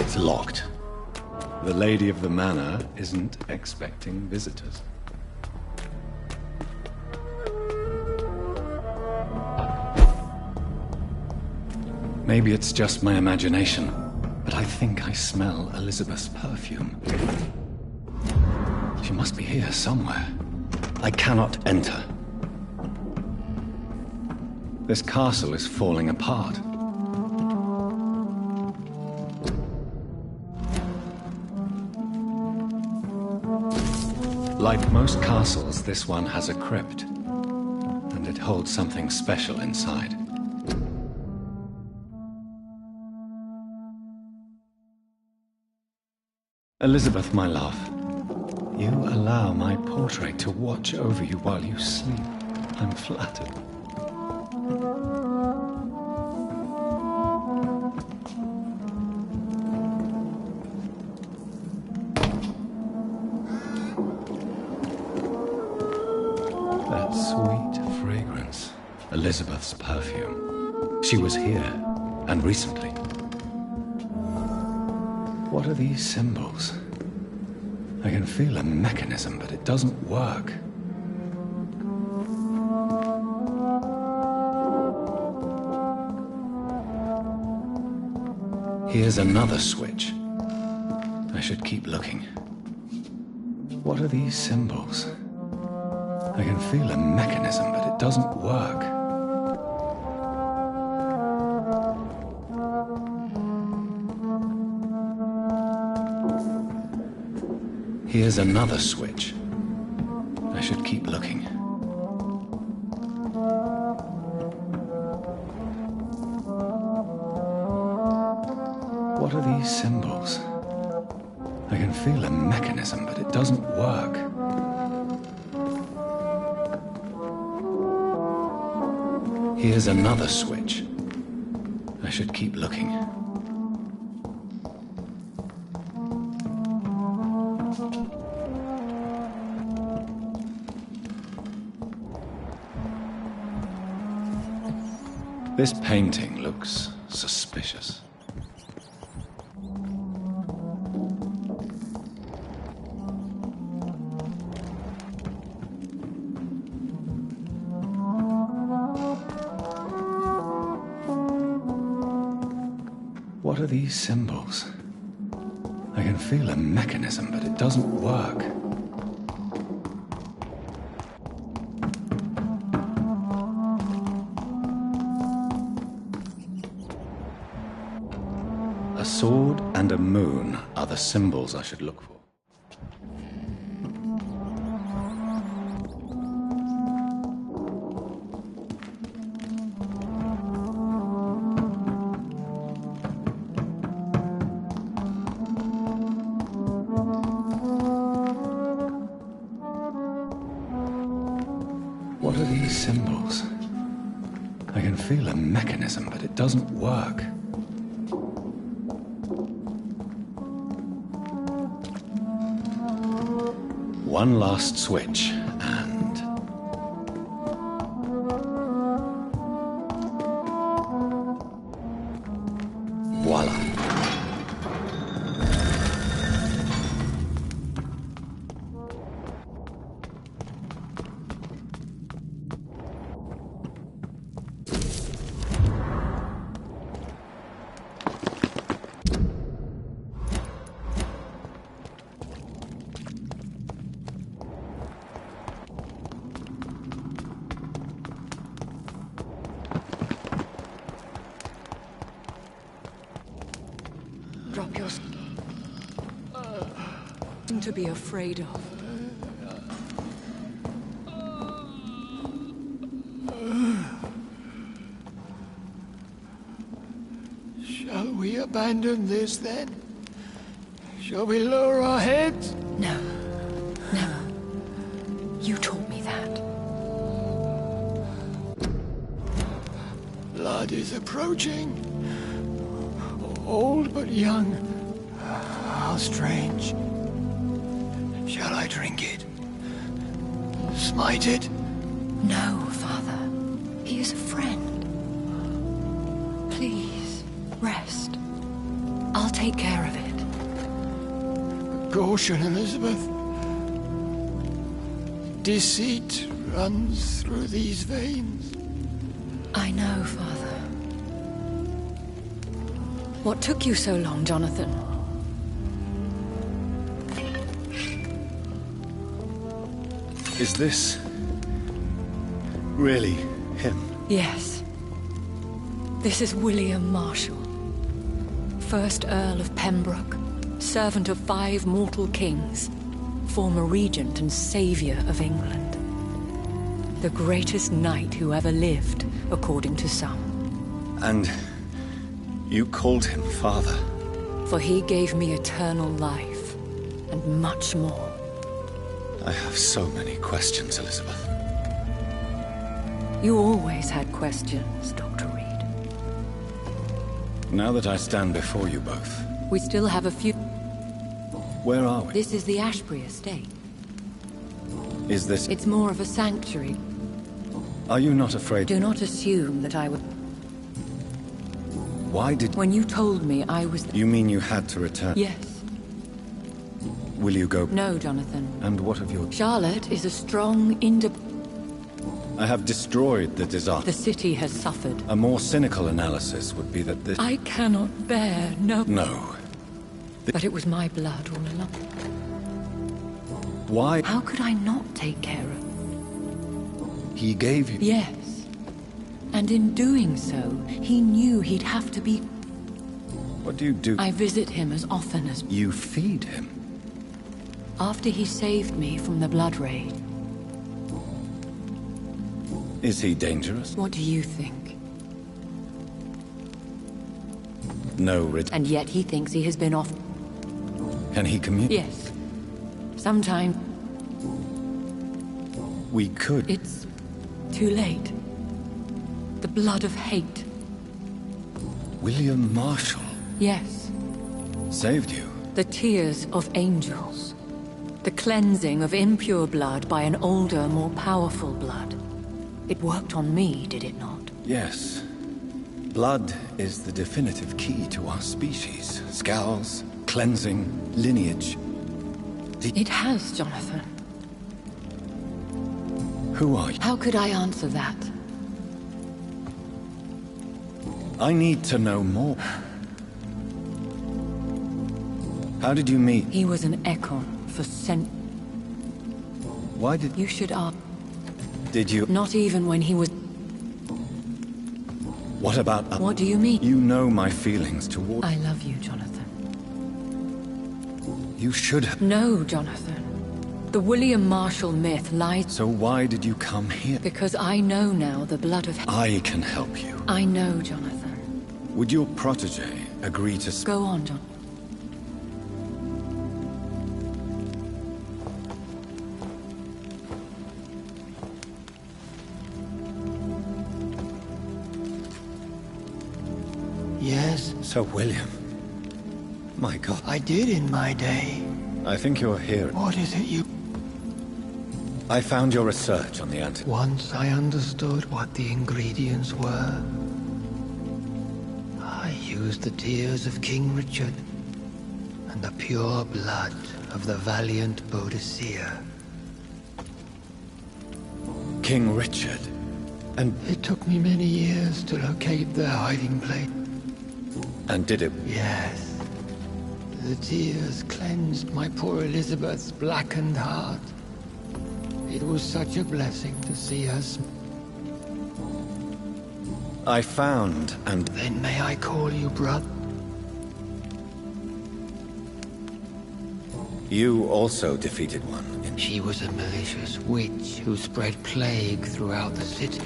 It's locked. The lady of the manor isn't expecting visitors. Maybe it's just my imagination, but I think I smell Elizabeth's perfume. She must be here somewhere. I cannot enter. This castle is falling apart. Like most castles, this one has a crypt, and it holds something special inside. Elizabeth, my love, you allow my portrait to watch over you while you sleep. I'm flattered. That sweet fragrance, Elizabeth's perfume. She was here, and recently. What are these symbols? I can feel a mechanism, but it doesn't work. Here's another switch. I should keep looking. What are these symbols? I can feel a mechanism, but it doesn't work. Here's another switch. I should keep looking. What are these symbols? I can feel a mechanism, but it doesn't work. Here's another switch. I should keep looking. This painting looks suspicious. What are these symbols? I can feel a mechanism, but it doesn't work. A sword and a moon are the symbols I should look for. What are these symbols? I can feel a mechanism, but it doesn't work. One last switch, and... voila. Drop your... Nothing to be afraid of. Shall we abandon this then? Shall we lower our heads? No. Never. You taught me that. Blood is approaching. Old but young. How strange. Shall I drink it? Smite it? No, Father. He is a friend. Please, rest. I'll take care of it. Caution, Elizabeth. Deceit runs through these veins. I know, Father. What took you so long, Jonathan? Is this really him? Yes. This is William Marshall, 1st Earl of Pembroke, servant of 5 mortal kings, former regent and savior of England. The greatest knight who ever lived, according to some. And you called him father? For he gave me eternal life, and much more. I have so many questions, Elizabeth. You always had questions, Dr. Reed. Now that I stand before you both... We still have a few... Where are we? This is the Ashbury estate. Is this... It's more of a sanctuary. Are you not afraid... Do not assume that I would... Why did... When you told me I was... You mean you had to return? Yes. Will you go... No, Jonathan. And what of your... Charlotte is a strong, I have destroyed the disaster. The city has suffered. A more cynical analysis would be that this... I cannot bear, no... No. But it was my blood all along. Why... How could I not take care of... He gave you... Yes. And in doing so, he knew he'd have to be... What do you do? I visit him as often as... You feed him? After he saved me from the Blood Raid. Is he dangerous? What do you think? No, And yet he thinks he has been off... Can he communicate? Yes. Sometime... We could... It's... too late. The blood of hate. William Marshall? Yes. Saved you? The tears of angels. The cleansing of impure blood by an older, more powerful blood. It worked on me, did it not? Yes. Blood is the definitive key to our species. Scowls, cleansing, lineage. It has, Jonathan. Who are you? How could I answer that? I need to know more. How did you meet? He was an Ekon for Why did... You should ask. Did you... Not even when he was... What about... What do you mean? You know my feelings toward... I love you, Jonathan. You should have... No, Jonathan. The William Marshall myth lies... So why did you come here? Because I know now the blood of... I can help you. I know, Jonathan. Would your protege agree to... Go on, John. Yes? Sir William. My God. I did in my day. I think you're here. What is it you... I found your research on the anti... Once I understood what the ingredients were. I used the tears of King Richard and the pure blood of the valiant Boadicea. King Richard? And... It took me many years to locate their hiding place. And did it... Yes. The tears cleansed my poor Elizabeth's blackened heart. It was such a blessing to see her I found and... Then may I call you brother? You also defeated one. She was a malicious witch who spread plague throughout the city.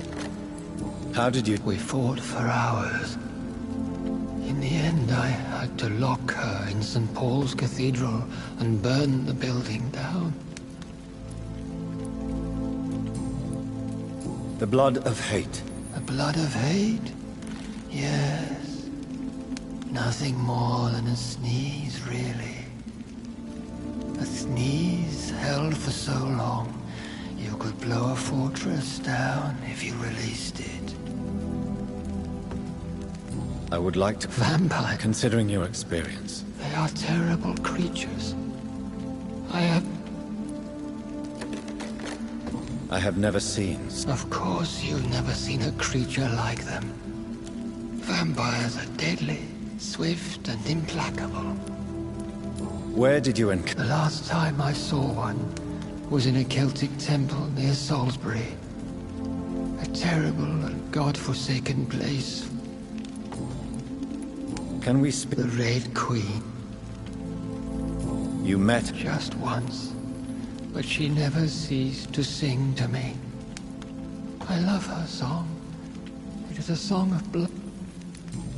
How did you... We fought for hours. In the end, I had to lock her in St. Paul's Cathedral and burn the building down. The blood of hate. The blood of hate? Yes. Nothing more than a sneeze, really. A sneeze held for so long, you could blow a fortress down if you released it. I would like to... Vampire. Considering your experience. They are terrible creatures. I have never seen... Of course you've never seen a creature like them. Vampires are deadly, swift and implacable. Where did you encounter... The last time I saw one was in a Celtic temple near Salisbury. A terrible and god-forsaken place. Can we speak... The Red Queen. You met... Just once. But she never ceased to sing to me. I love her song. It is a song of blood.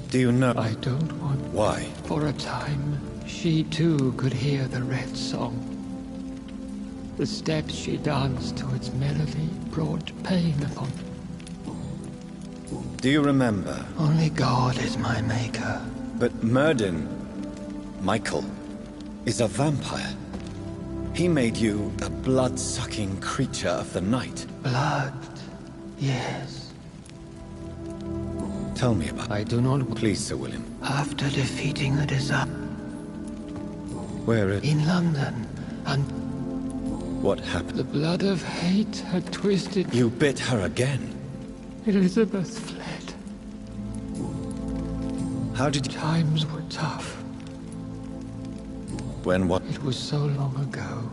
Do you know... I don't want... Why? For a time, she too could hear the Red song. The steps she danced to its melody brought pain upon me. Do you remember? Only God is my maker. But Myrddin, Michael, is a vampire. He made you a blood-sucking creature of the night. Blood, yes. Tell me about... I do not... Please, Sir William. After defeating the disaster... Where is... In London, and... What happened? The blood of hate had twisted... You bit her again? Elizabeth fled. How did you... Times were tough. When what... It was so long ago.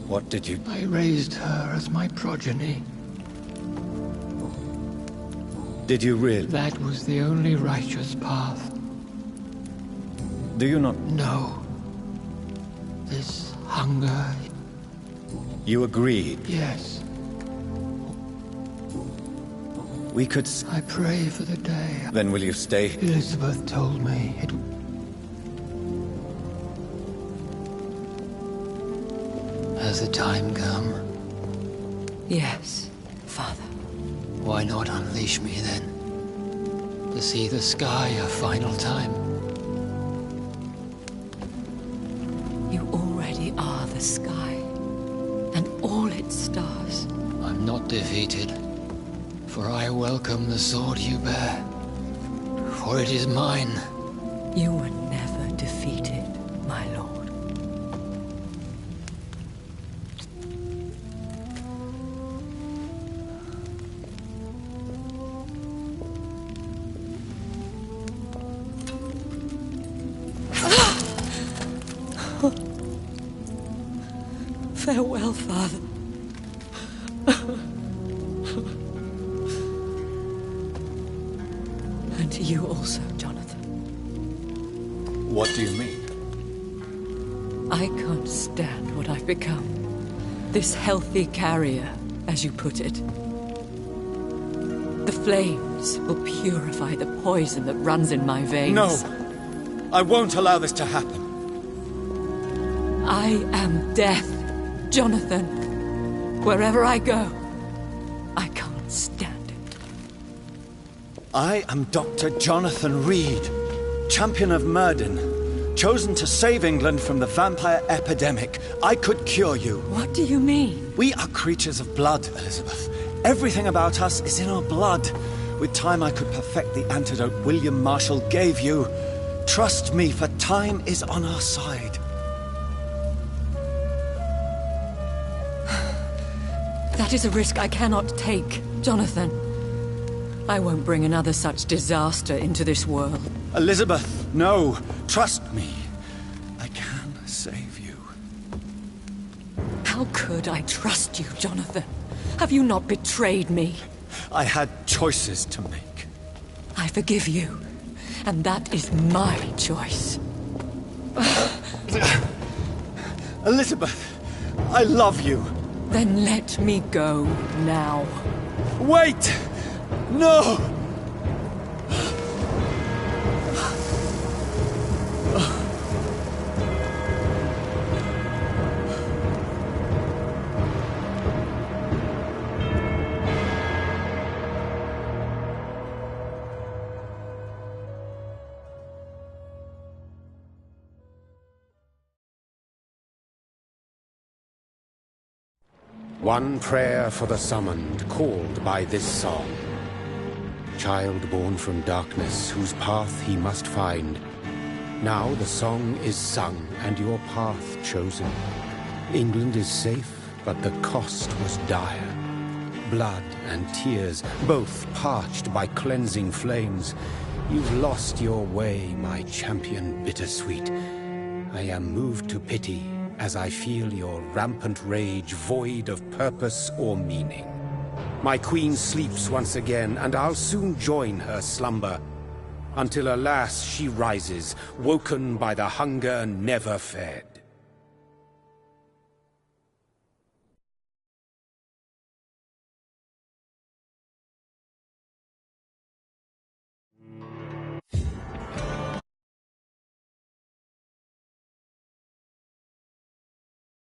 What did you... I raised her as my progeny. Did you really... That was the only righteous path. Do you not... No. This hunger... You agreed? Yes. We could... I pray for the day... Then will you stay? Elizabeth told me it... Has the time come? Yes, Father. Why not unleash me then? To see the sky a final time? You already are the sky, and all its stars. I'm not defeated, for I welcome the sword you bear, for it is mine. You were never defeated, my lord. Farewell, Father. And to you also, Jonathan. What do you mean? I can't stand what I've become. This healthy carrier, as you put it. The flames will purify the poison that runs in my veins. No! I won't allow this to happen. I am death, Jonathan. Wherever I go, I can't stand it. I am Dr. Jonathan Reed, champion of Myrddin, chosen to save England from the vampire epidemic. I could cure you. What do you mean? We are creatures of blood, Elizabeth. Everything about us is in our blood. With time, I could perfect the antidote William Marshall gave you. Trust me, for time is on our side. That is a risk I cannot take, Jonathan. I won't bring another such disaster into this world. Elizabeth, no. Trust me. I can save you. How could I trust you, Jonathan? Have you not betrayed me? I had choices to make. I forgive you, and that is my choice. Elizabeth, I love you. Then let me go now. Wait! No! One prayer for the summoned, called by this song. child born from darkness, whose path he must find. Now the song is sung, and your path chosen. England is safe, but the cost was dire. Blood and tears, both parched by cleansing flames. You've lost your way, my champion bittersweet. I am moved to pity as I feel your rampant rage void of purpose or meaning. My queen sleeps once again, and I'll soon join her slumber. Until alas, she rises, woken by the hunger never fed.